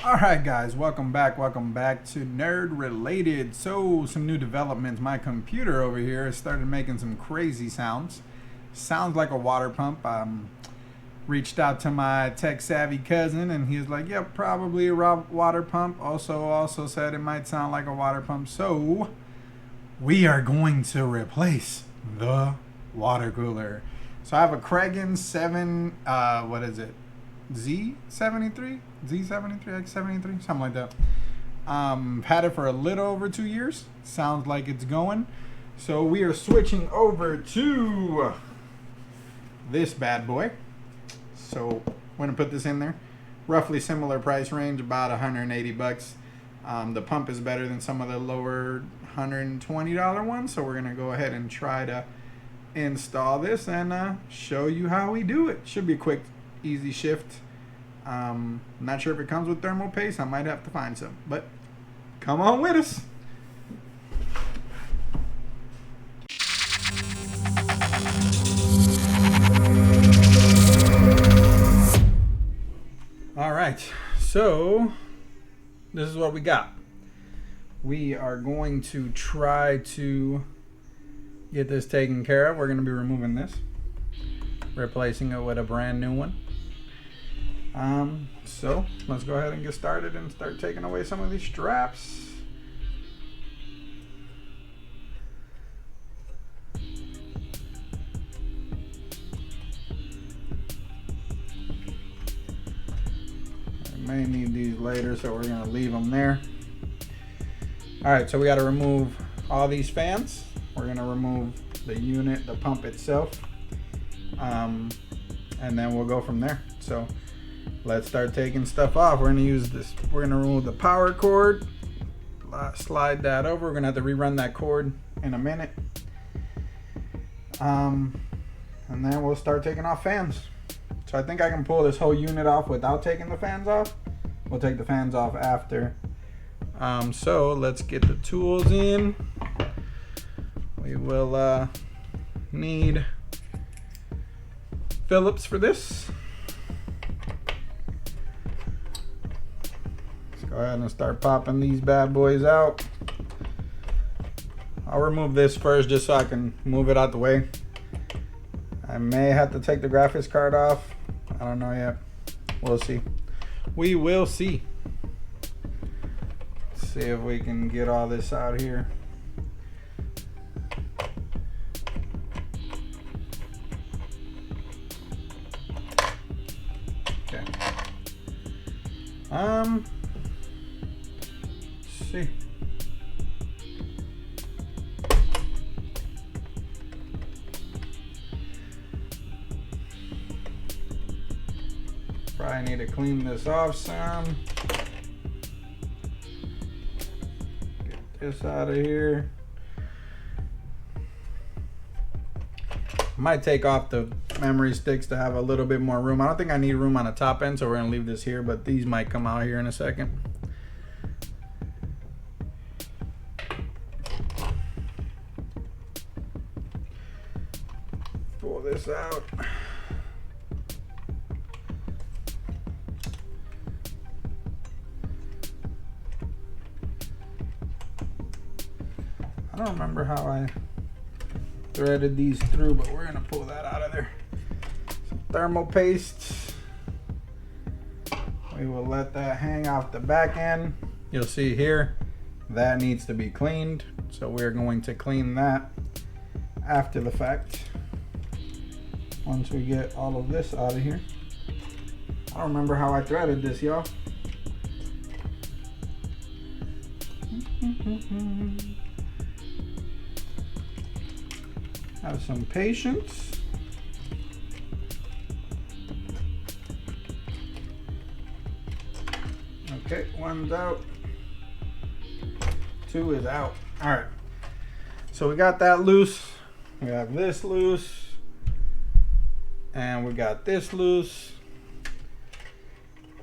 Alright guys, welcome back to Nerd Related. So, some new developments. My computer over here has started making some crazy sounds. Sounds like a water pump. Reached out to my tech savvy cousin and he was like, yep, probably a water pump. Also said it might sound like a water pump. So, we are going to replace the water cooler. So I have a Kragen 7, what is it? Z73, X73, something like that. Had it for a little over 2 years. Sounds like it's going. So we are switching over to this bad boy. So I'm gonna put this in there. Roughly similar price range, about 180 bucks. The pump is better than some of the lower $120 ones. So we're gonna go ahead and try to install this and show you how we do it. Should be a quick, easy shift. Not sure if it comes with thermal paste. I might have to find some, but come on with us. All right, so this is what we got. We are going to try to get this taken care of. We're going to be removing this, replacing it with a brand new one. So let's go ahead and get started and start taking away some of these straps. I may need these later, so we're gonna leave them there. All right, so we got to remove all these fans. We're gonna remove the unit, the pump itself, and then we'll go from there. So let's start taking stuff off. We're gonna use this. We're gonna remove the power cord. Slide that over. We're gonna have to rerun that cord in a minute. And then we'll start taking off fans. So I think I can pull this whole unit off without taking the fans off. We'll take the fans off after. So let's get the tools in. We will need Phillips for this. Go ahead and start popping these bad boys out. I'll remove this first just so I can move it out the way. I may have to take the graphics card off. I don't know yet. We'll see. We will see. Let's see if we can get all this out here. Okay. See. Probably need to clean this off some. Get this out of here. Might take off the memory sticks to have a little bit more room. I don't think I need room on the top end, so we're gonna leave this here, but these might come out here in a second. Pull this out. I don't remember how I threaded these through, but we're gonna pull that out of there. Some thermal paste. We will let that hang off the back end. You'll see here that needs to be cleaned, so we're going to clean that after the fact. Once we get all of this out of here. I don't remember how I threaded this, y'all. Have some patience. Okay, one's out. Two is out. All right. So we got that loose. We have this loose. And we got this loose.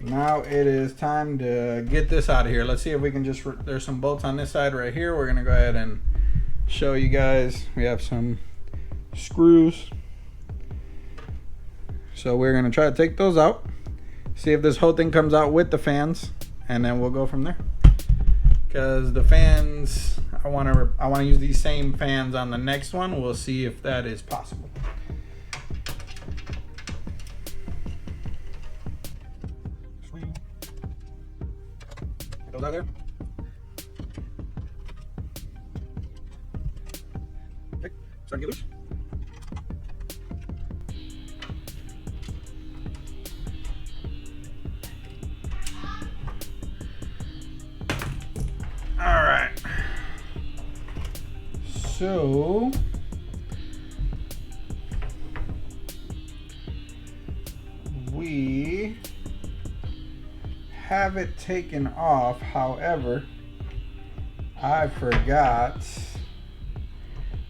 Now it is time to get this out of here. Let's see if we can just, there's some bolts on this side right here. We're gonna go ahead and show you guys. We have some screws. So we're gonna try to take those out. See if this whole thing comes out with the fans. and then we'll go from there. Because the fans, I want to use these same fans on the next one. We'll see if that is possible. Get those out there. Okay, start to get loose. All right. So we have it taken off. However, I forgot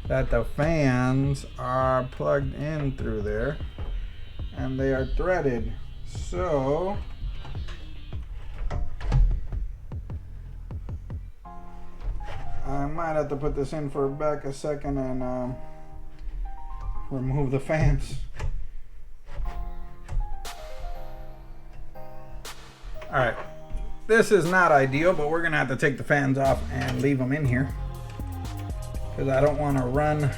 that the fans are plugged in through there and they are threaded. So I might have to put this in for back a second and remove the fans. All right, this is not ideal, but we're gonna have to take the fans off and leave them in here because I don't want to run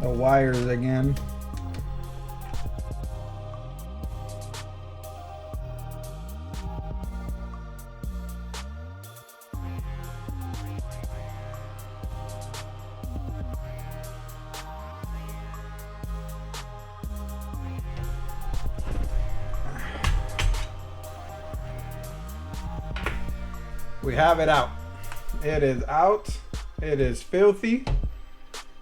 the wires again. We have it out. It is out. It is filthy.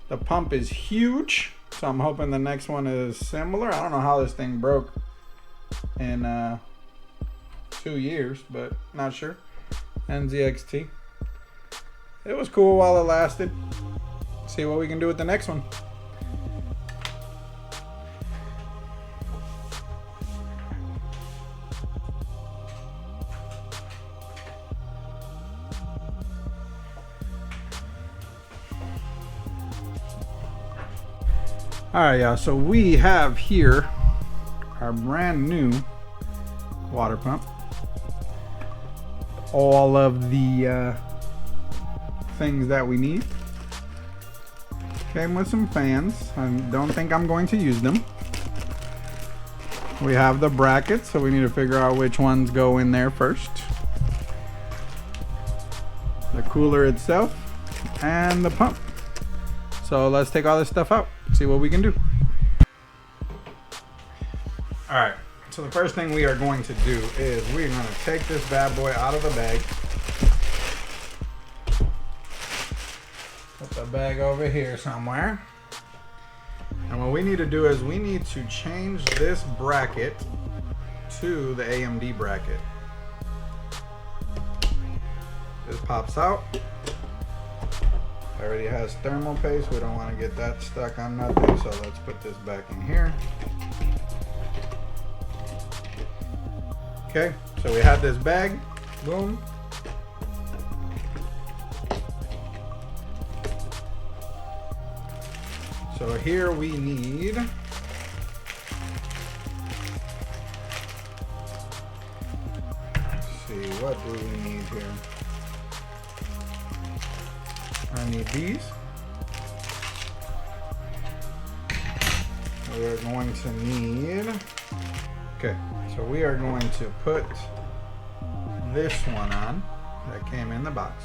The pump is huge, so I'm hoping the next one is similar. I don't know how this thing broke in 2 years, but not sure. NZXT. It was cool while it lasted. See what we can do with the next one. All right, y'all, so we have here our brand new water pump. All of the things that we need. Came with some fans. I don't think I'm going to use them. We have the brackets, so we need to figure out which ones go in there first. The cooler itself and the pump. So let's take all this stuff out, see what we can do. All right, so the first thing we are going to do is we're gonna take this bad boy out of the bag. Put the bag over here somewhere. And what we need to do is we need to change this bracket to the AMD bracket. This pops out. Already has thermal paste. We don't want to get that stuck on nothing, so let's put this back in here. Okay, so we have this bag. Boom. So here we need see, what do we need here? I need these. We're going to need, okay, so we are going to put this one on that came in the box.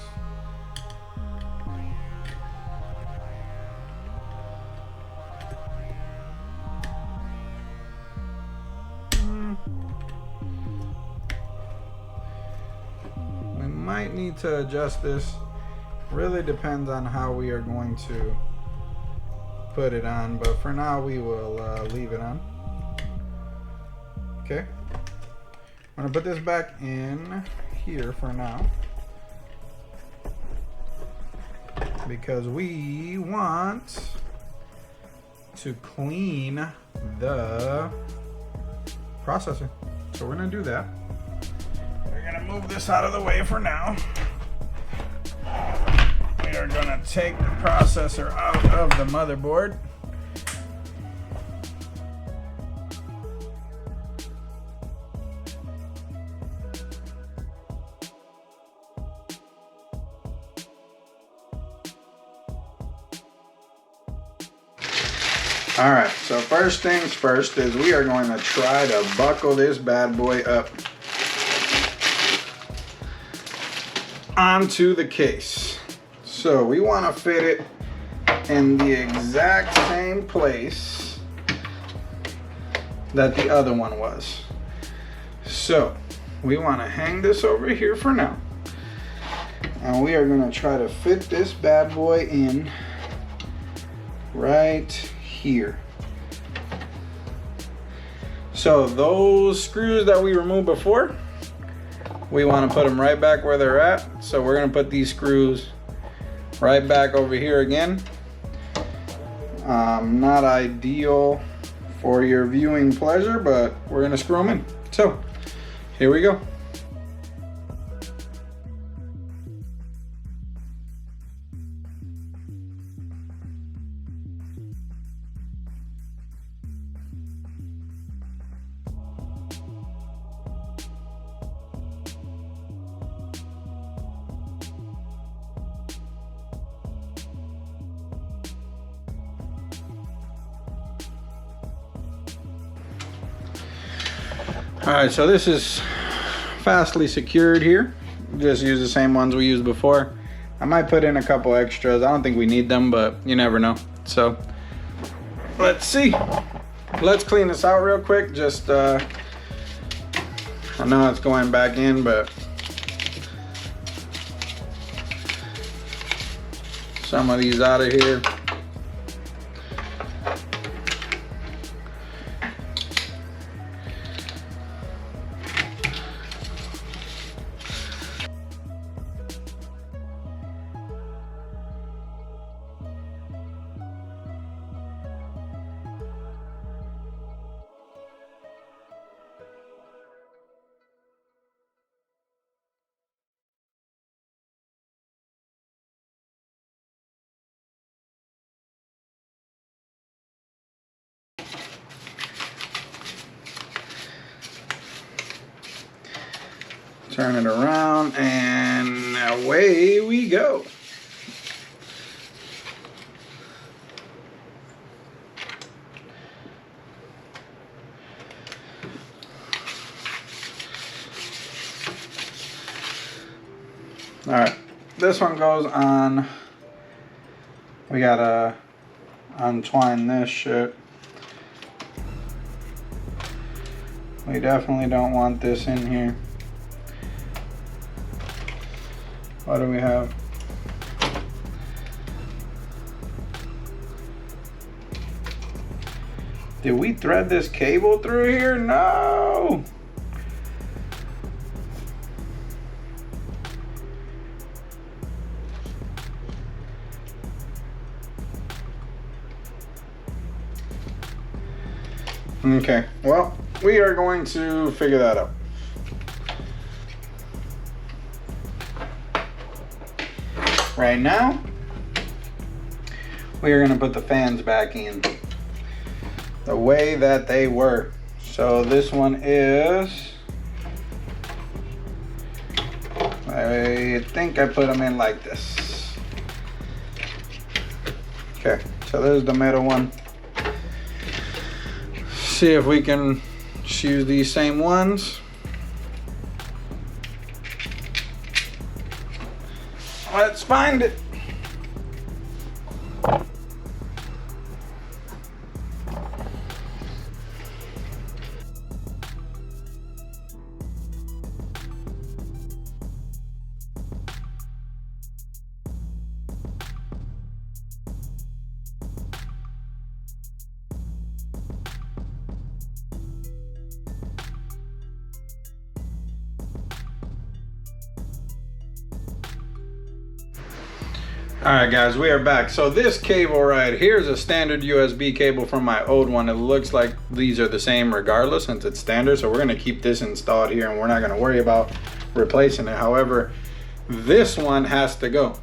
We might need to adjust this. Really depends on how we are going to put it on, but for now we will leave it on. Okay, I'm gonna put this back in here for now because we want to clean the processor. So we're gonna do that. We're gonna move this out of the way for now. We are gonna take the processor out of the motherboard. All right, so first things first is we are going to try to buckle this bad boy up onto the case. So we want to fit it in the exact same place that the other one was. So we want to hang this over here for now. And we are going to try to fit this bad boy in right here. So those screws that we removed before, we want to put them right back where they're at. So we're going to put these screws right back over here again. Not ideal for your viewing pleasure, but we're going to screw them in. So here we go. All right, so this is fastly secured here. Just use the same ones we used before. I might put in a couple extras. I don't think we need them, but you never know. So let's see. Let's clean this out real quick. Just, I know it's going back in, but some of these out of here. Turn it around and away we go. All right, this one goes on. We gotta untwine this shit. We definitely don't want this in here. What do we have? Did we thread this cable through here? No! Okay, well, we are going to figure that out. Right now, we are going to put the fans back in the way that they were. So this one is, I think I put them in like this. Okay, so there's the middle one. See if we can use these same ones. Let's find it. Alright guys, we are back. So this cable right here is a standard USB cable from my old one. It looks like these are the same regardless since it's standard. So we're going to keep this installed here and we're not going to worry about replacing it. However, this one has to go.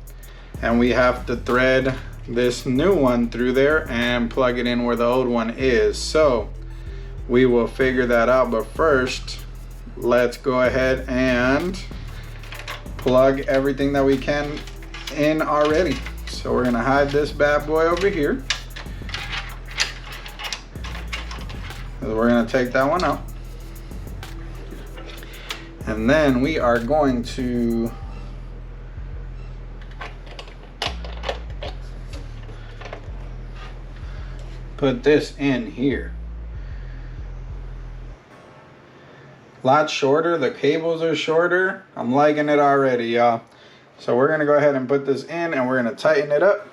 And we have to thread this new one through there and plug it in where the old one is. So we will figure that out. But first, let's go ahead and plug everything that we can in already. So we're gonna hide this bad boy over here. We're gonna take that one out. And then we are going to put this in here. A lot shorter, the cables are shorter. I'm liking it already, y'all. So we're gonna go ahead and put this in and we're gonna tighten it up.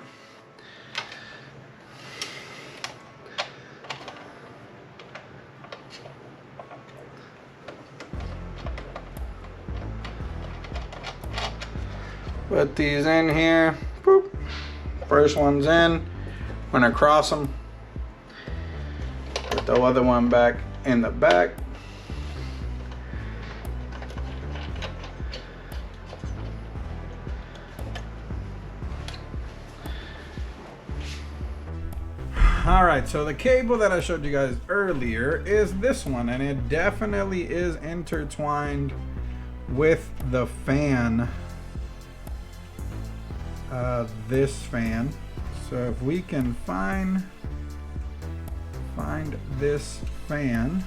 Put these in here. Boop. First one's in. I'm gonna cross them. Put the other one back in the back. All right, so the cable that I showed you guys earlier is this one, and it definitely is intertwined with the fan. This fan. So if we can find this fan.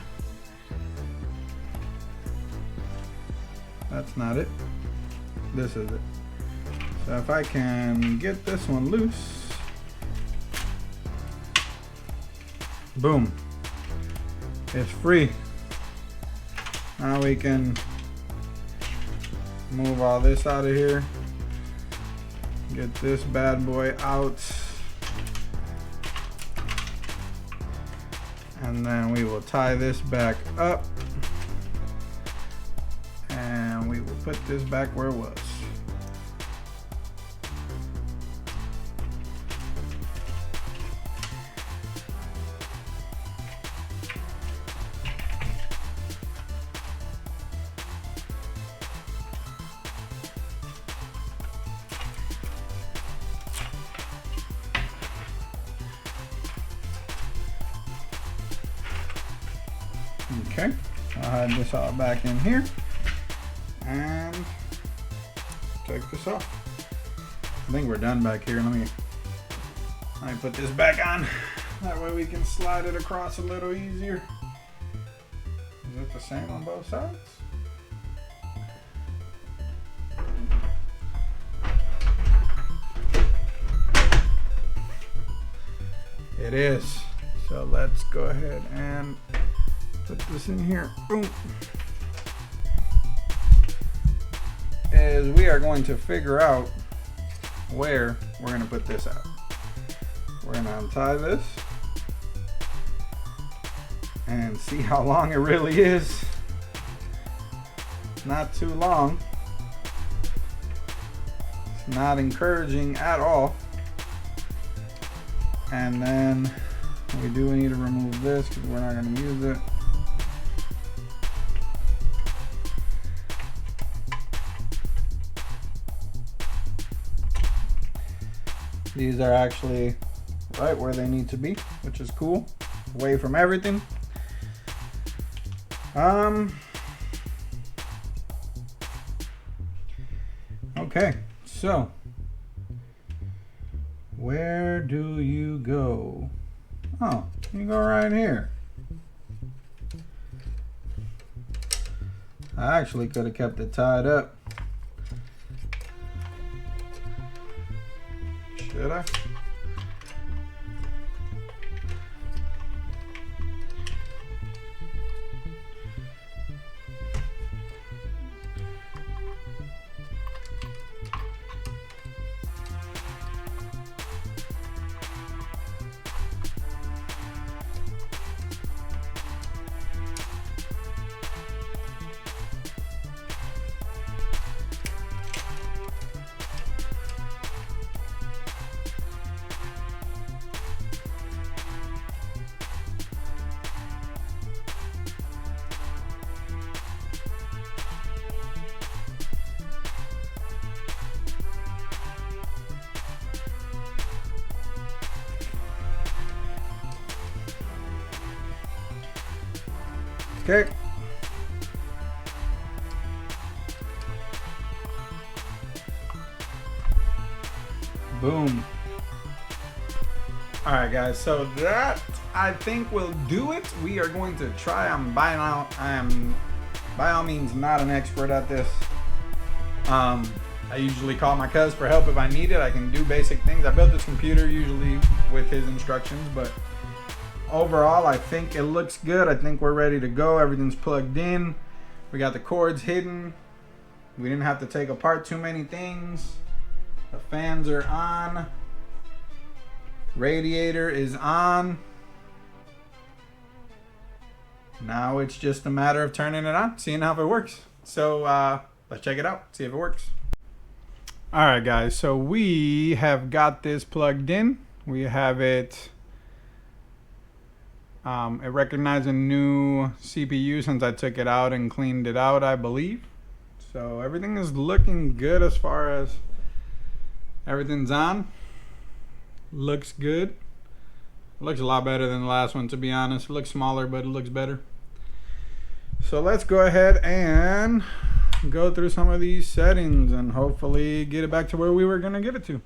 That's not it. This is it. So if I can get this one loose. Boom. It's free. Now we can move all this out of here. Get this bad boy out. And then we will tie this back up. And we will put this back where it was. Okay, I'll hide this all back in here and take this off. I think we're done back here. Let me put this back on. That way we can slide it across a little easier. Is it the same on both sides? It is. So let's go ahead and put this in here. Boom. Is we are going to figure out where we're going to put this out. We're going to untie this and see how long it really is. Not too long. It's not encouraging at all. And then we do need to remove this because we're not going to use it. These are actually right where they need to be, which is cool. Away from everything. Okay, so where do you go? Oh, you go right here. I actually could have kept it tied up. Should I? Okay. Boom. All right, guys, so that I think will do it. We are going to try. I am by all means not an expert at this. I usually call my cuz for help if I need it. I can do basic things. I built this computer usually with his instructions, but overall I think it looks good. I think we're ready to go. Everything's plugged in. We got the cords hidden. We didn't have to take apart too many things. The fans are on. Radiator is on. Now it's just a matter of turning it on, seeing how it works. So let's check it out, see if it works. All right, guys, so we have got this plugged in. We have it, it recognized a new CPU since I took it out and cleaned it out, I believe. So everything is looking good as far as everything's on. Looks good. It looks a lot better than the last one, to be honest. It looks smaller, but it looks better. So let's go ahead and go through some of these settings and hopefully get it back to where we were going to get it to.